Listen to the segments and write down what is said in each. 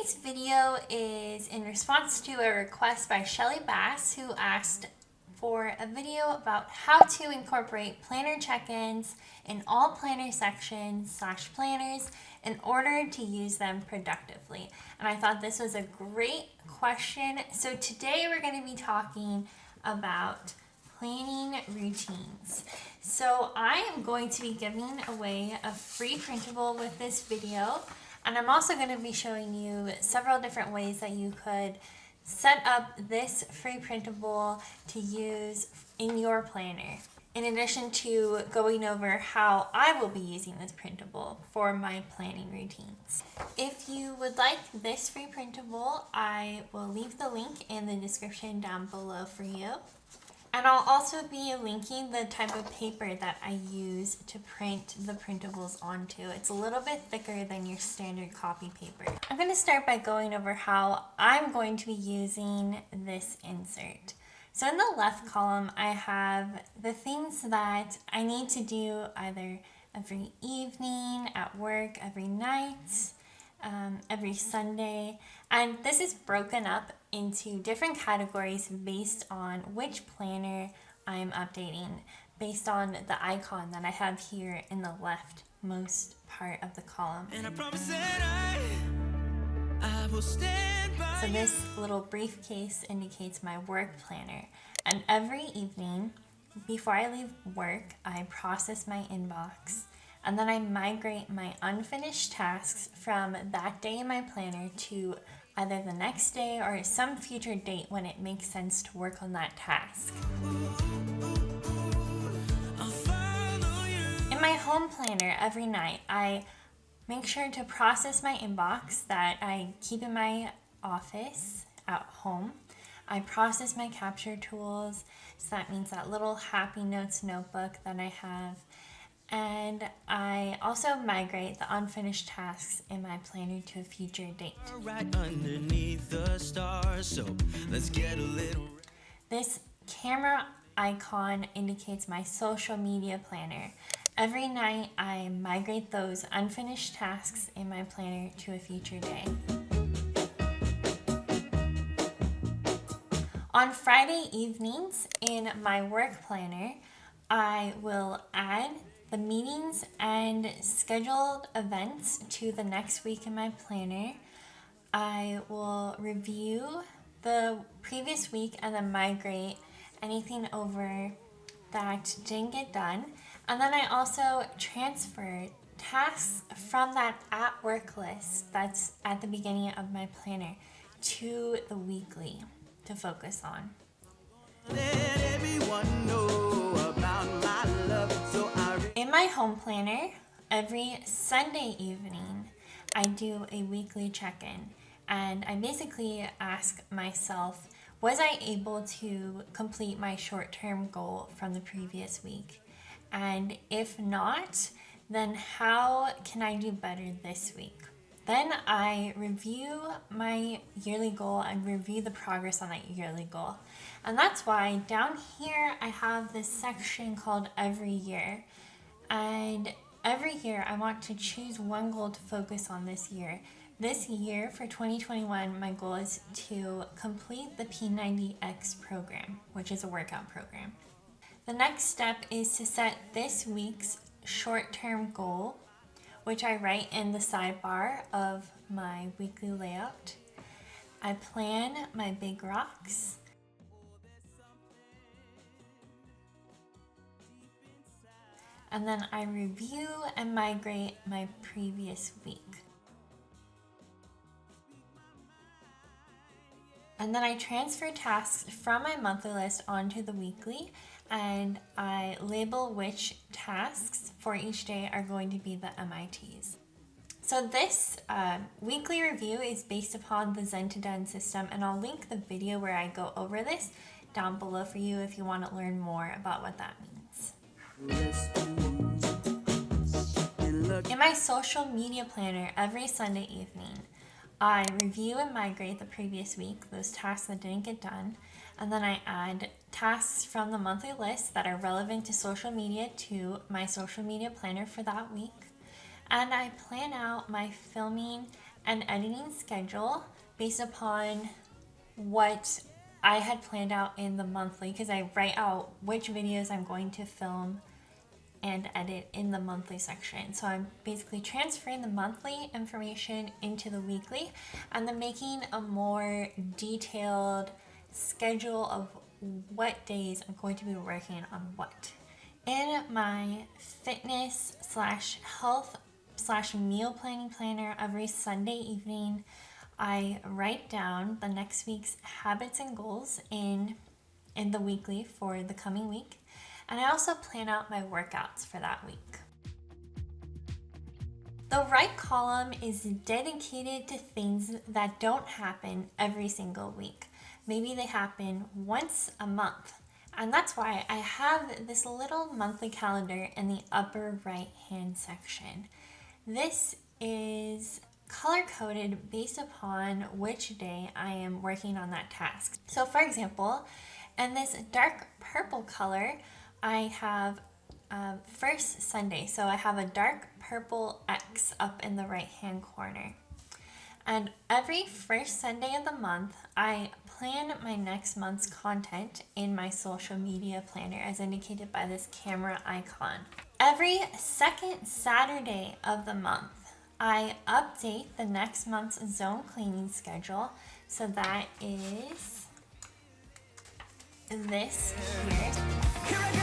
Today's video is in response to a request by Shelly Bass, who asked for a video about how to incorporate planner check-ins in all planner sections / planners in order to use them productively. And I thought this was a great question. So today we're going to be talking about planning routines. So I am going to be giving away a free printable with this video. And I'm also going to be showing you several different ways that you could set up this free printable to use in your planner, in addition to going over how I will be using this printable for my planning routines. If you would like this free printable, I will leave the link in the description down below for you. And I'll also be linking the type of paper that I use to print the printables onto. It's a little bit thicker than your standard copy paper. I'm going to start by going over how I'm going to be using this insert. So in the left column, I have the things that I need to do either every evening, at work, every night, every Sunday. And this is broken up into different categories based on which planner I'm updating, based on the icon that I have here in the leftmost part of the column. And I promise that I will stand by. So this little briefcase indicates my work planner. And every evening before I leave work, I process my inbox. And then I migrate my unfinished tasks from that day in my planner to either the next day or some future date when it makes sense to work on that task. In my home planner every night, I make sure to process my inbox that I keep in my office at home. I process my capture tools, so that means that little Happy Notes notebook that I have. And I also migrate the unfinished tasks in my planner to a future date. Right underneath the stars, so let's get a little. This camera icon indicates my social media planner. Every night I migrate those unfinished tasks in my planner to a future day. On Friday evenings in my work planner, I will add the meetings and scheduled events to the next week in my planner. I will review the previous week and then migrate anything over that didn't get done. And then I also transfer tasks from that at work list that's at the beginning of my planner to the weekly to focus on. Let everyone know about my love, so in my home planner, every Sunday evening, I do a weekly check-in, and I basically ask myself, was I able to complete my short-term goal from the previous week? And if not, then how can I do better this week? Then I review my yearly goal and review the progress on that yearly goal. And that's why down here I have this section called Every Year. And every year I want to choose one goal to focus on this year. This year for 2021, my goal is to complete the P90X program, which is a workout program. The next step is to set this week's short-term goal, which I write in the sidebar of my weekly layout. I plan my big rocks. And then I review and migrate my previous week. And then I transfer tasks from my monthly list onto the weekly, and I label which tasks for each day are going to be the MITs. So this weekly review is based upon the Zen to Done system, and I'll link the video where I go over this down below for you if you want to learn more about what that means. In my social media planner every Sunday evening, I review and migrate the previous week, those tasks that didn't get done, and then I add tasks from the monthly list that are relevant to social media to my social media planner for that week. And I plan out my filming an editing schedule based upon what I had planned out in the monthly, because I write out which videos I'm going to film and edit in the monthly section. So I'm basically transferring the monthly information into the weekly, and then making a more detailed schedule of what days I'm going to be working on what. In my fitness slash health slash meal planning planner, every Sunday evening, I write down the next week's habits and goals in the weekly for the coming week. And I also plan out my workouts for that week. The right column is dedicated to things that don't happen every single week. Maybe they happen once a month. And that's why I have this little monthly calendar in the upper right hand section. This is color-coded based upon which day I am working on that task. So for example, in this dark purple color, I have first Sunday. So I have a dark purple X up in the right hand corner. And every first Sunday of the month, I plan my next month's content in my social media planner as indicated by this camera icon. Every second Saturday of the month, I update the next month's zone cleaning schedule. So that is this here. Here I go.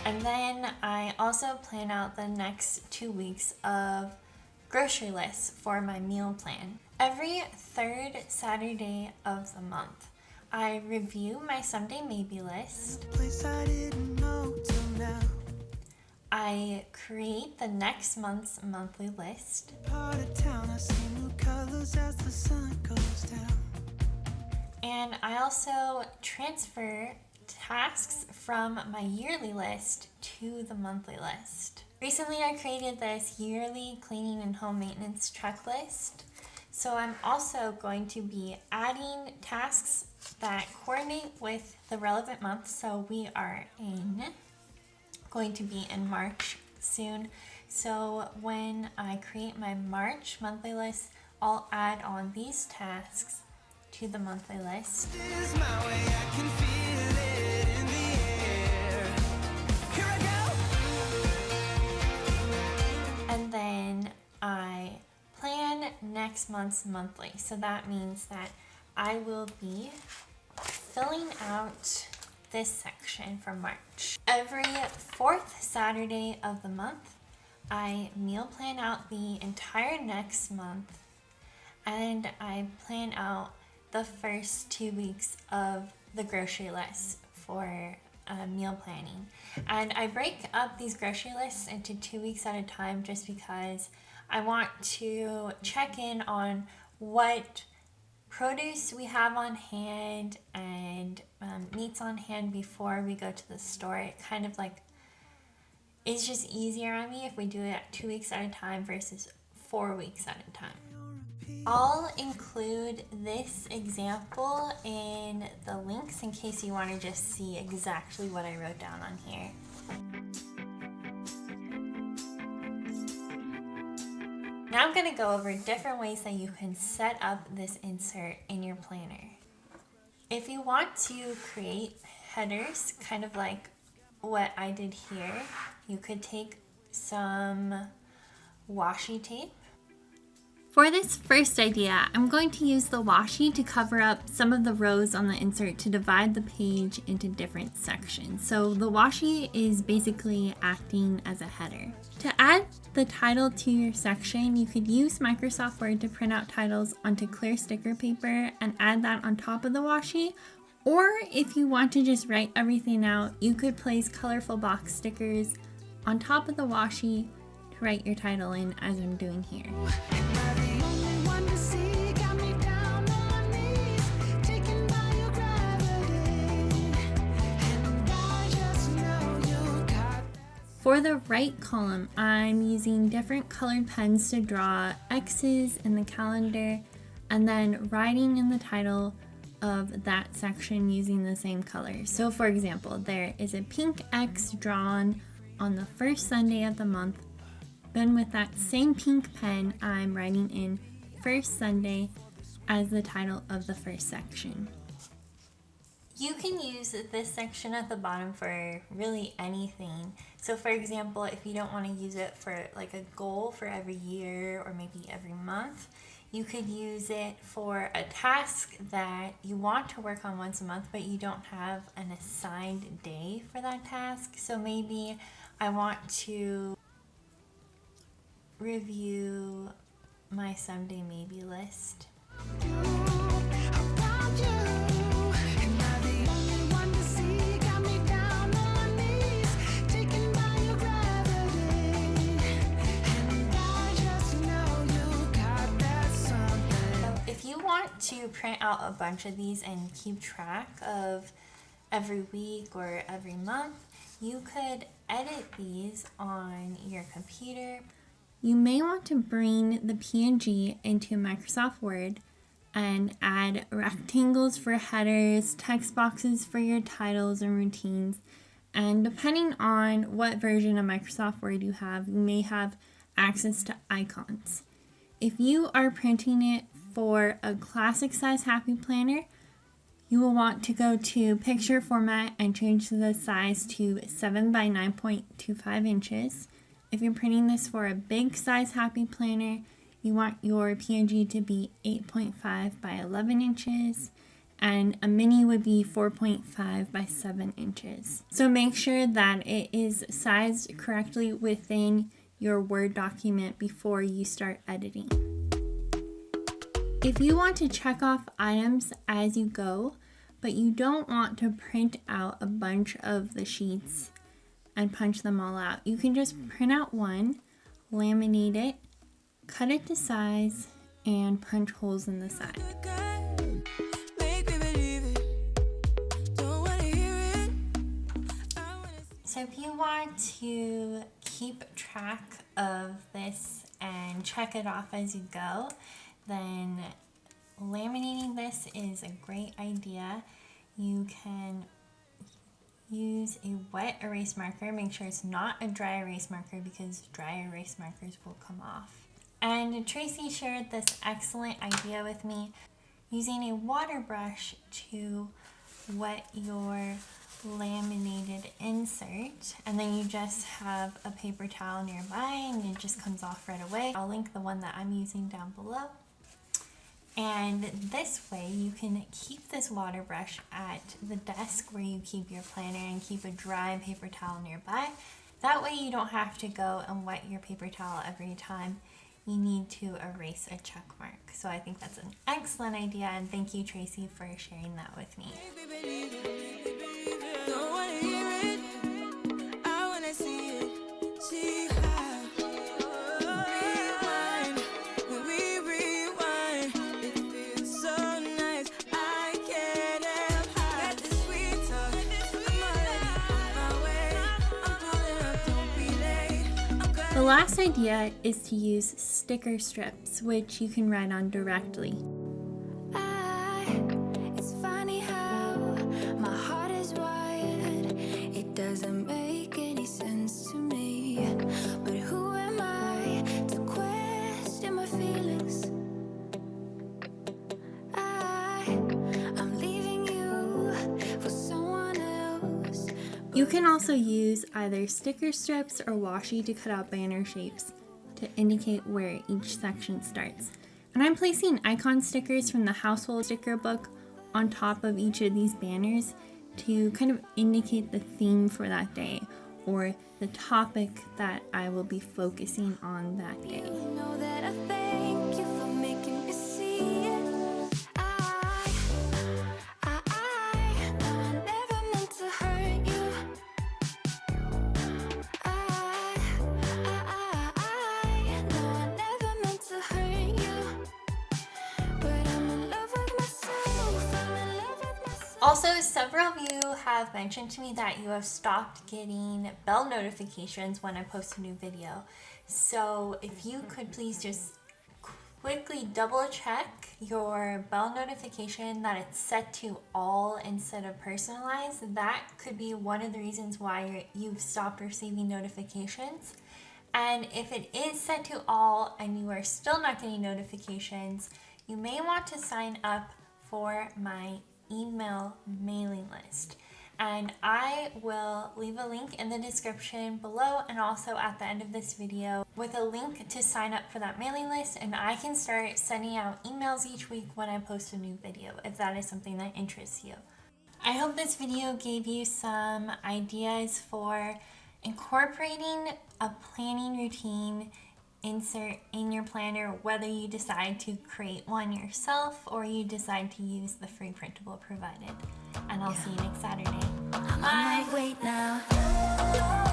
And then I also plan out the next 2 weeks of grocery lists for my meal plan. Every third Saturday of the month, I review my Someday Maybe list. I create the next month's monthly list. And I also transfer tasks from my yearly list to the monthly list. Recently, I created this yearly cleaning and home maintenance checklist. So I'm also going to be adding tasks that coordinate with the relevant month. So we are going to be in March soon. So when I create my March monthly list, I'll add on these tasks to the monthly list. And then I plan next month's monthly. So that means that I will be filling out this section for March. Every fourth Saturday of the month, I meal plan out the entire next month, and I plan out the first 2 weeks of the grocery list for meal planning. And I break up these grocery lists into 2 weeks at a time just because I want to check in on what produce we have on hand and meats on hand before we go to the store. It kind of like, it's just easier on me if we do it 2 weeks at a time versus 4 weeks at a time. I'll include this example in the links in case you want to just see exactly what I wrote down on here. Now I'm going to go over different ways that you can set up this insert in your planner. If you want to create headers, kind of like what I did here, you could take some washi tape. For this first idea, I'm going to use the washi to cover up some of the rows on the insert to divide the page into different sections. So the washi is basically acting as a header. To add the title to your section, you could use Microsoft Word to print out titles onto clear sticker paper and add that on top of the washi. Or if you want to just write everything out, you could place colorful box stickers on top of the washi to write your title in, as I'm doing here. For the right column, I'm using different colored pens to draw X's in the calendar and then writing in the title of that section using the same colors. So for example, there is a pink X drawn on the first Sunday of the month. Then with that same pink pen, I'm writing in First Sunday as the title of the first section. You can use this section at the bottom for really anything. So for example, if you don't want to use it for like a goal for every year or maybe every month, you could use it for a task that you want to work on once a month, but you don't have an assigned day for that task. So maybe I want to review my someday maybe list. To print out a bunch of these and keep track of every week or every month, you could edit these on your computer. You may want to bring the PNG into Microsoft Word and add rectangles for headers, text boxes for your titles and routines, and depending on what version of Microsoft Word you have, you may have access to icons. If you are printing it for a classic size Happy Planner, you will want to go to picture format and change the size to 7 by 9.25 inches. If you're printing this for a big size Happy Planner, you want your PNG to be 8.5 by 11 inches, and a mini would be 4.5 by 7 inches. So make sure that it is sized correctly within your Word document before you start editing. If you want to check off items as you go, but you don't want to print out a bunch of the sheets and punch them all out, you can just print out one, laminate it, cut it to size, and punch holes in the side. So if you want to keep track of this and check it off as you go, then laminating this is a great idea. You can use a wet erase marker. Make sure it's not a dry erase marker because dry erase markers will come off. And Tracy shared this excellent idea with me, using a water brush to wet your laminated insert, and then you just have a paper towel nearby and it just comes off right away. I'll link the one that I'm using down below. And this way you can keep this water brush at the desk where you keep your planner and keep a dry paper towel nearby. That way you don't have to go and wet your paper towel every time you need to erase a check mark. So I think that's an excellent idea, and thank you, Tracy, for sharing that with me. The last idea is to use sticker strips, which you can write on directly. It's funny how my heart is wired. It doesn't make any sense to me. But who am I to question my feelings? I'm leaving you for someone else. You can also use either sticker strips or washi to cut out banner shapes to indicate where each section starts. And I'm placing icon stickers from the household sticker book on top of each of these banners to kind of indicate the theme for that day or the topic that I will be focusing on that day. You know that I thank you for making me see it. I never meant to hurt you. I never meant to hurt you. But I'm in love with myself. I'm in love with myself. Also, several of you have mentioned to me that you have stopped getting bell notifications when I post a new video. So if you could please just quickly double check your bell notification that it's set to all instead of personalized. That could be one of the reasons why you've stopped receiving notifications. And if it is set to all and you are still not getting notifications, you may want to sign up for my email mailing list. And I will leave a link in the description below and also at the end of this video with a link to sign up for that mailing list, and I can start sending out emails each week when I post a new video if that is something that interests you. I hope this video gave you some ideas for incorporating a planning routine insert in your planner, whether you decide to create one yourself or you decide to use the free printable provided. And I'll see you next Saturday. Bye! Wait now.